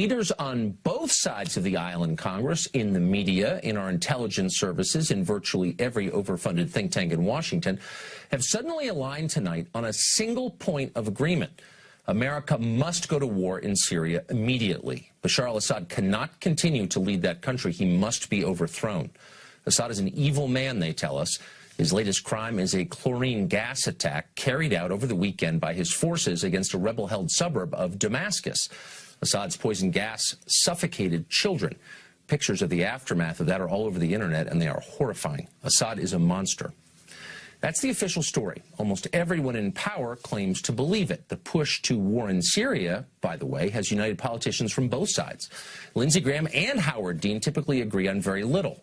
leaders on both sides of the aisle in Congress, in the media, in our intelligence services, in virtually every overfunded think tank in Washington, have suddenly aligned tonight on a single point of agreement. America must go to war in Syria immediately. Bashar al-Assad cannot continue to lead that country. He must be overthrown. Assad is an evil man, they tell us. His latest crime is a chlorine gas attack carried out over the weekend by his forces against a rebel-held suburb of Damascus. Assad's poison gas suffocated children. Pictures of the aftermath of that are all over the internet, and they are horrifying. Assad is a monster. That's the official story. Almost everyone in power claims to believe it. The push to war in Syria, by the way, has united politicians from both sides. Lindsey Graham and Howard Dean typically agree on very little.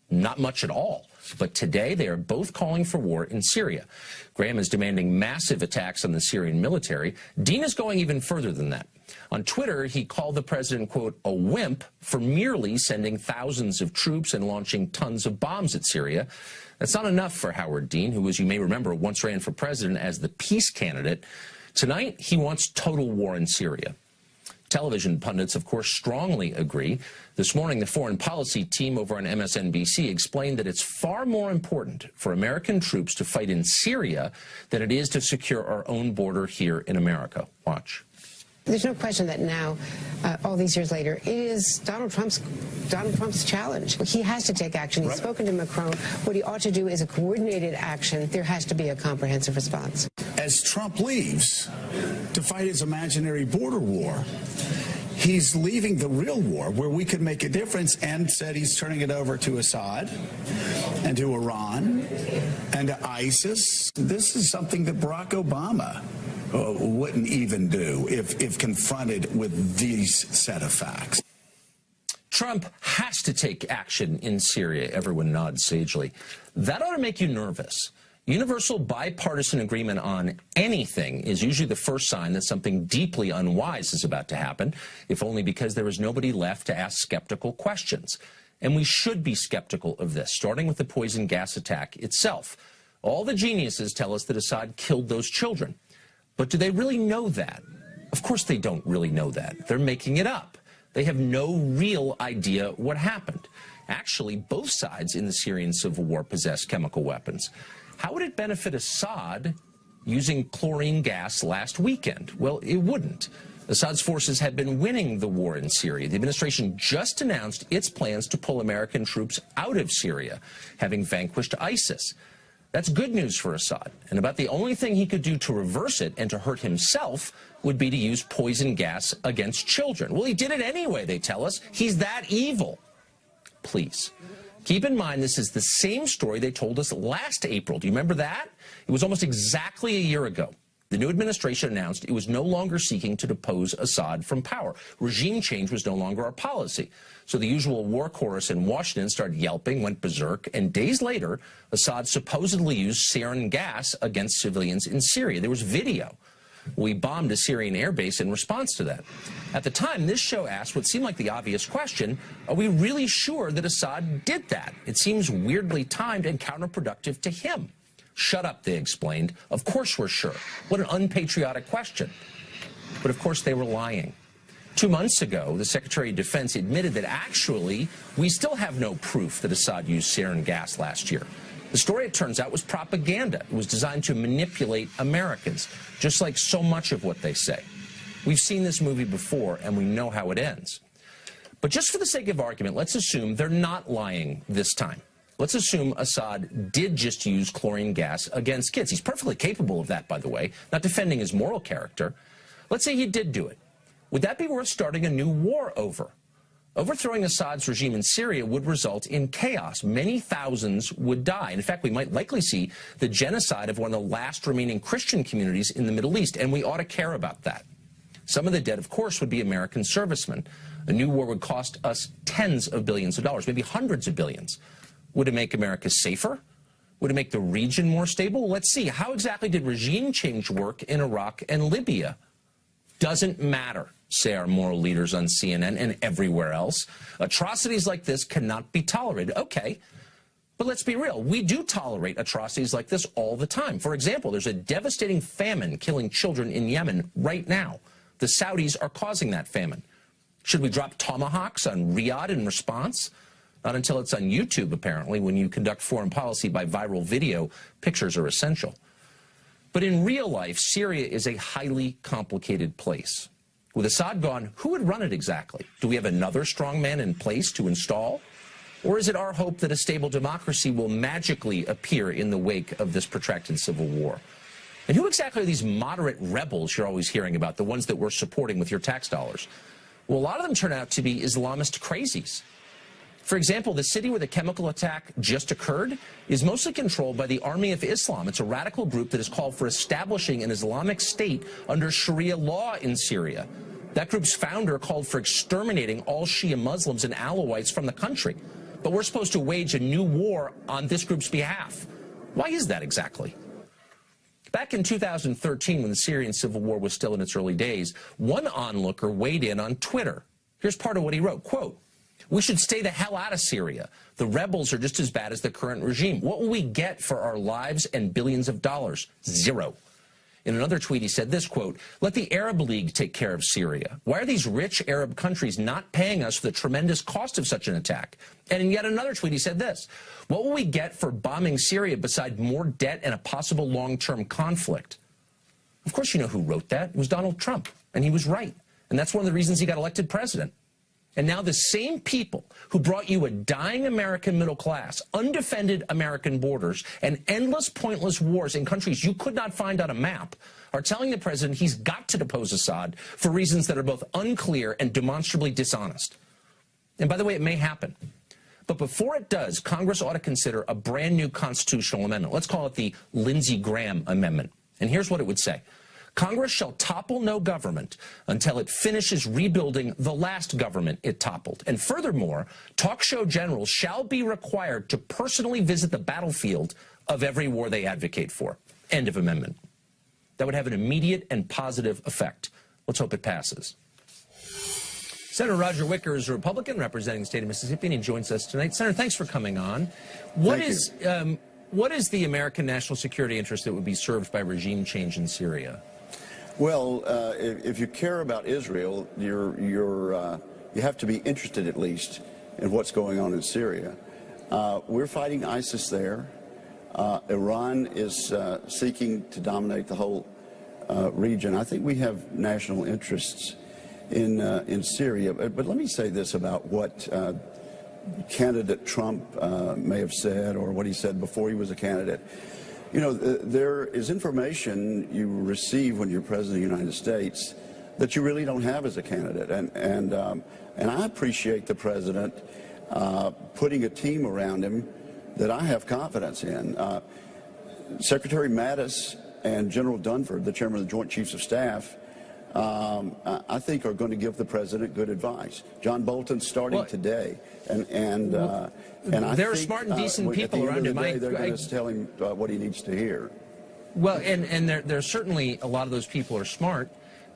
Not much at all. But today they are both calling for war in Syria. Graham is demanding massive attacks on the Syrian military. Dean is going even further than that. On Twitter, he called the president, quote, a wimp for merely sending thousands of troops and launching tons of bombs at Syria. That's not enough for Howard Dean, who, as you may remember, once ran for president as the peace candidate. Tonight, he wants total war in Syria. Television pundits, of course, strongly agree. This morning, the foreign policy team over on MSNBC explained that it's far more important for American troops to fight in Syria than it is to secure our own border here in America. Watch. There's no question that now, all these years later, it is Donald Trump's challenge. He has to take action. He's spoken to Macron. What he ought to do is a coordinated action. There has to be a comprehensive response. As Trump leaves to fight his imaginary border war, he's leaving the real war where we could make a difference, and said he's turning it over to Assad and to Iran and to ISIS. This is something that Barack Obama wouldn't even do if confronted with these set of facts. Trump has to take action in Syria. Everyone nods sagely. That ought to make you nervous. Universal bipartisan agreement on anything is usually the first sign that something deeply unwise is about to happen, if only because there is nobody left to ask skeptical questions. And we should be skeptical of this, starting with the poison gas attack itself. All the geniuses tell us that Assad killed those children. But do they really know that? Of course they don't really know that. They're making it up. They have no real idea what happened. Actually, both sides in the Syrian civil war possess chemical weapons. How would it benefit Assad using chlorine gas last weekend? Well, it wouldn't. Assad's forces had been winning the war in Syria. The administration just announced its plans to pull American troops out of Syria, having vanquished ISIS. That's good news for Assad, and about the only thing he could do to reverse it and to hurt himself would be to use poison gas against children. Well, he did it anyway, they tell us. He's that evil. Please, keep in mind this is the same story they told us last April. Do you remember that? It was almost exactly a year ago. The new administration announced it was no longer seeking to depose Assad from power. Regime change was no longer our policy. So the usual war chorus in Washington started yelping, went berserk, and days later, Assad supposedly used sarin gas against civilians in Syria. There was video. We bombed a Syrian airbase in response to that. At the time, this show asked what seemed like the obvious question: are we really sure that Assad did that? It seems weirdly timed and counterproductive to him. Shut up, they explained. Of course we're sure. What an unpatriotic question. But of course they were lying. 2 months ago, the Secretary of Defense admitted that actually we still have no proof that Assad used sarin gas last year. The story, it turns out, was propaganda. It was designed to manipulate Americans, just like so much of what they say. We've seen this movie before, and we know how it ends. But just for the sake of argument, let's assume they're not lying this time. Let's assume Assad did just use chlorine gas against kids. He's perfectly capable of that, by the way, not defending his moral character. Let's say he did do it. Would that be worth starting a new war over? Overthrowing Assad's regime in Syria would result in chaos. Many thousands would die. In fact, we might likely see the genocide of one of the last remaining Christian communities in the Middle East, and we ought to care about that. Some of the dead, of course, would be American servicemen. A new war would cost us tens of billions of dollars, maybe hundreds of billions. Would it make America safer? Would it make the region more stable? Let's see. How exactly did regime change work in Iraq and Libya? Doesn't matter, say our moral leaders on CNN and everywhere else. Atrocities like this cannot be tolerated. Okay, but let's be real. We do tolerate atrocities like this all the time. For example, there's a devastating famine killing children in Yemen right now. The Saudis are causing that famine. Should we drop tomahawks on Riyadh in response? Not until it's on YouTube, apparently. When you conduct foreign policy by viral video, pictures are essential. But in real life, Syria is a highly complicated place. With Assad gone, who would run it exactly? Do we have another strongman in place to install? Or is it our hope that a stable democracy will magically appear in the wake of this protracted civil war? And who exactly are these moderate rebels you're always hearing about, the ones that we're supporting with your tax dollars? Well, a lot of them turn out to be Islamist crazies. For example, the city where the chemical attack just occurred is mostly controlled by the Army of Islam. It's a radical group that has called for establishing an Islamic state under Sharia law in Syria. That group's founder called for exterminating all Shia Muslims and Alawites from the country. But we're supposed to wage a new war on this group's behalf. Why is that exactly? Back in 2013, when the Syrian civil war was still in its early days, one onlooker weighed in on Twitter. Here's part of what he wrote, quote, "We should stay the hell out of Syria. The rebels are just as bad as the current regime. What will we get for our lives and billions of dollars? Zero." In another tweet, he said this, quote, "Let the Arab League take care of Syria. Why are these rich Arab countries not paying us for the tremendous cost of such an attack?" And in yet another tweet, he said this, "What will we get for bombing Syria beside more debt and a possible long-term conflict?" Of course, you know who wrote that. It was Donald Trump, and he was right. And that's one of the reasons he got elected president. And now the same people who brought you a dying American middle class, undefended American borders, and endless pointless wars in countries you could not find on a map are telling the president he's got to depose Assad for reasons that are both unclear and demonstrably dishonest. And by the way, it may happen. But before it does, Congress ought to consider a brand new constitutional amendment. Let's call it the Lindsey Graham Amendment. And here's what it would say. Congress shall topple no government until it finishes rebuilding the last government it toppled. And furthermore, talk show generals shall be required to personally visit the battlefield of every war they advocate for. End of amendment. That would have an immediate and positive effect. Let's hope it passes. Senator Roger Wicker is a Republican representing the state of Mississippi, and he joins us tonight. Senator, thanks for coming on. What is the American national security interest that would be served by regime change in Syria? Well, if you care about Israel, you have to be interested at least in what's going on in Syria. We're fighting ISIS there. Iran is seeking to dominate the whole region. I think we have national interests in Syria. But let me say this about what candidate Trump may have said, or what he said before he was a candidate. You know, there is information you receive when you're president of the United States that you really don't have as a candidate. And I appreciate the president putting a team around him that I have confidence in. Secretary Mattis and General Dunford, the chairman of the Joint Chiefs of Staff, I think are going to give the president good advice. John Bolton's starting today, and I there are think, smart and decent people around him. They're going to tell him what he needs to hear. Well, and there are certainly a lot of those people are smart.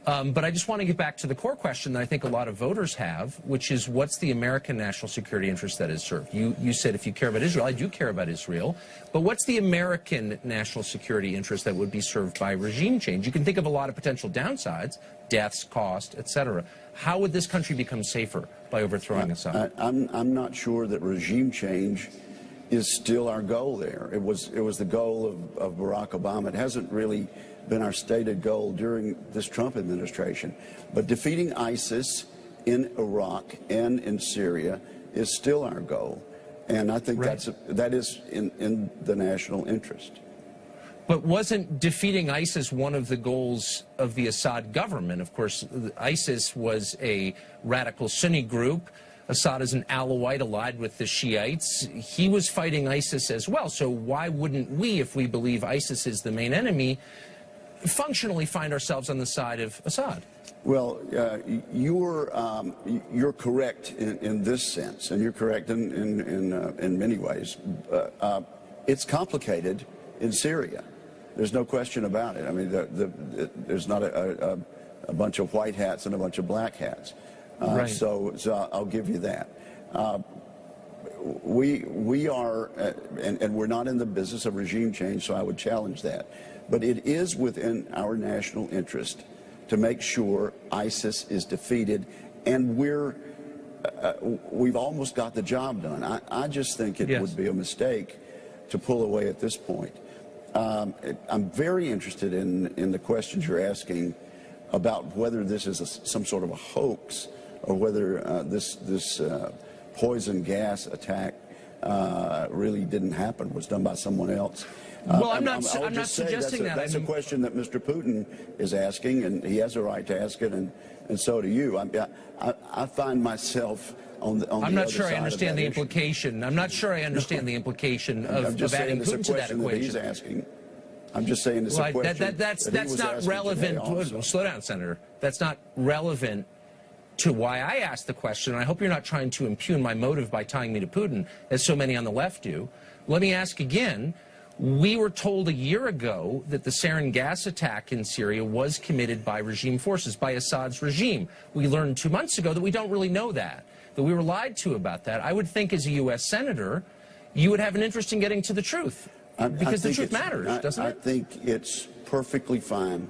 But I just want to get back to the core question that I think a lot of voters have, which is what's the American national security interest that is served? You said if you care about Israel, I do care about Israel, but what's the American national security interest that would be served by regime change? You can think of a lot of potential downsides, deaths, cost, etc. How would this country become safer by overthrowing Assad? I'm not sure that regime change is still our goal there. It was the goal of Barack Obama. It hasn't really been our stated goal during this Trump administration. But defeating ISIS in Iraq and in Syria is still our goal. And I think that is in the national interest. But wasn't defeating ISIS one of the goals of the Assad government? Of course, ISIS was a radical Sunni group. Assad is an Alawite allied with the Shiites. He was fighting ISIS as well. So why wouldn't we, if we believe ISIS is the main enemy, functionally find ourselves on the side of Assad? Well, you're correct in this sense, and you're correct in many ways. It's complicated in Syria. There's no question about it. I mean, there's not a bunch of white hats and a bunch of black hats. So I'll give you that. We are, and we're not in the business of regime change, so I would challenge that. But it is within our national interest to make sure ISIS is defeated and we've almost got the job done. I just think it would be a mistake to pull away at this point. I'm very interested in the questions you're asking about whether this is some sort of a hoax or whether this poison gas attack really didn't happen, was done by someone else. Well, I'm not suggesting that. That's a question that Mr. Putin is asking, and he has a right to ask it, and so do you. I find myself on the I'm not sure I understand the implication. I'm not sure I understand the implication of adding Putin to that equation. He's asking. I'm just saying it's a question that's not relevant. Slow down, Senator. That's not relevant to why I asked the question. And I hope you're not trying to impugn my motive by tying me to Putin, as so many on the left do. Let me ask again. We were told a year ago that the sarin gas attack in Syria was committed by regime forces, by Assad's regime. We learned 2 months ago that we don't really know that we were lied to about that. I would think as a U.S. Senator, you would have an interest in getting to the truth, because the truth matters, doesn't it? I think it's perfectly fine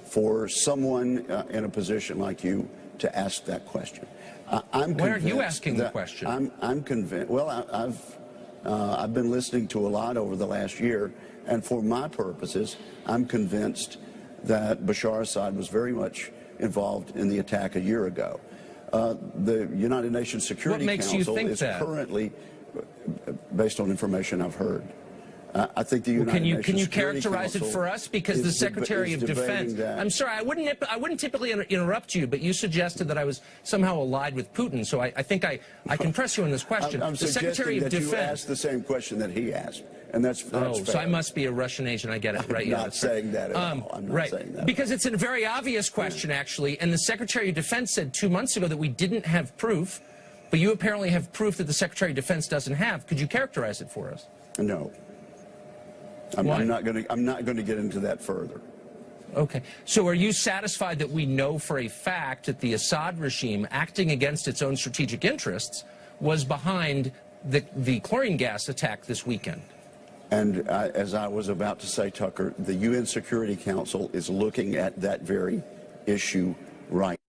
for someone in a position like you to ask that question. Why aren't you asking the question? I'm convinced. Well, I've been listening to a lot over the last year, and for my purposes, I'm convinced that Bashar Assad was very much involved in the attack a year ago. The United Nations Security Council is currently, based on information I've heard, I think the United Nations Can you Security characterize Council it for us? Because the Secretary of Defense, I'm sorry, I wouldn't typically interrupt you, but you suggested that I was somehow allied with Putin, so I think I can press you on this question. I'm the Secretary of Defense, you asked the same question that he asked, and that's fair. So I must be a Russian agent. I get it, right? I'm not saying that at all. I'm not saying that. Because it's a very obvious question, actually, and the Secretary of Defense said 2 months ago that we didn't have proof, but you apparently have proof that the Secretary of Defense doesn't have. Could you characterize it for us? No. I'm not going to get into that further. Okay. So are you satisfied that we know for a fact that the Assad regime, acting against its own strategic interests, was behind the chlorine gas attack this weekend? And as I was about to say, Tucker, the UN Security Council is looking at that very issue right